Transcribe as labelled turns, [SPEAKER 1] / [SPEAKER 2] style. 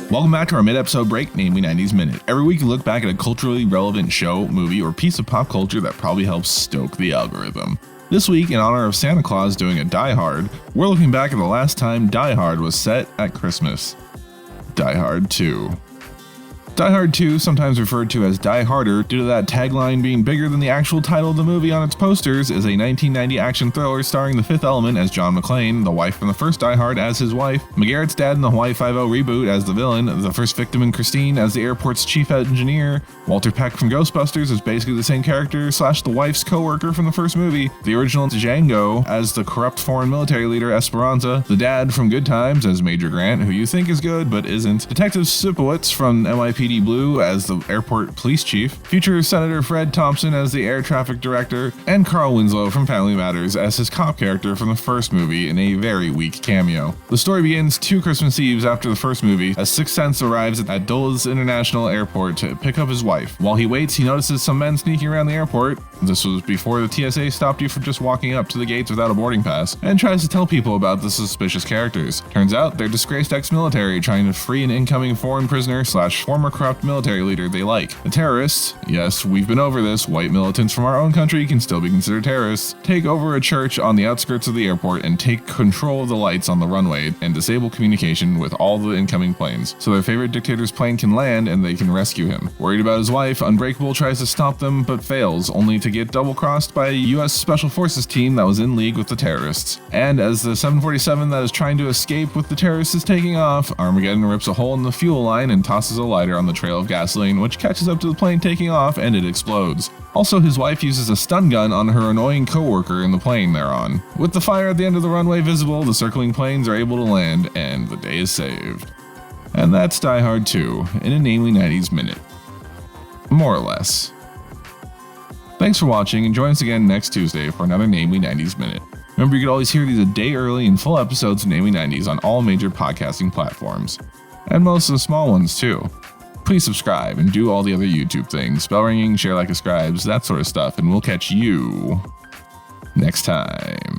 [SPEAKER 1] Welcome back to our mid-episode break, namely 90s Minute. Every week you look back at a culturally relevant show, movie, or piece of pop culture that probably helps stoke the algorithm. This week, in honor of Santa Claus doing a Die Hard, we're looking back at the last time Die Hard was set at Christmas. Die Hard 2. Die Hard 2, sometimes referred to as Die Harder due to that tagline being bigger than the actual title of the movie on its posters, is a 1990 action thriller starring the Fifth Element as John McClane, the wife from the first Die Hard as his wife, McGarrett's dad in the Hawaii Five-0 reboot as the villain, the first victim in Christine as the airport's chief engineer, Walter Peck from Ghostbusters is basically the same character / the wife's co-worker from the first movie, the original Django as the corrupt foreign military leader Esperanza, the dad from Good Times as Major Grant, who you think is good but isn't, Detective Sipowicz from NYPD Blue as the airport police chief, future Senator Fred Thompson as the air traffic director, and Carl Winslow from Family Matters as his cop character from the first movie in a very weak cameo. The story begins 2 Christmas Eves after the first movie as Sixth Sense arrives at Dulles International Airport to pick up his wife. While he waits, he notices some men sneaking around the airport. This was before the TSA stopped you from just walking up to the gates without a boarding pass, and tries to tell people about the suspicious characters. Turns out they're disgraced ex-military trying to free an incoming foreign prisoner / former corrupt military leader they like. The terrorists, yes, we've been over this, white militants from our own country can still be considered terrorists, take over a church on the outskirts of the airport and take control of the lights on the runway and disable communication with all the incoming planes, so their favorite dictator's plane can land and they can rescue him. Worried about his wife, Unbreakable tries to stop them but fails, only to get double-crossed by a US Special Forces team that was in league with the terrorists. And as the 747 that is trying to escape with the terrorists is taking off, Armageddon rips a hole in the fuel line and tosses a lighter on the trail of gasoline, which catches up to the plane taking off and it explodes. Also, his wife uses a stun gun on her annoying co-worker in the plane they're on. With the fire at the end of the runway visible, the circling planes are able to land and the day is saved. And that's Die Hard 2 in a namely 90s minute. More or less. Thanks for watching and join us again next Tuesday for another Namely 90s Minute. Remember, you can always hear these a day early in full episodes of Namely 90s on all major podcasting platforms. And most of the small ones too. Please subscribe and do all the other YouTube things, bell ringing, share like a scribes, that sort of stuff, and we'll catch you next time.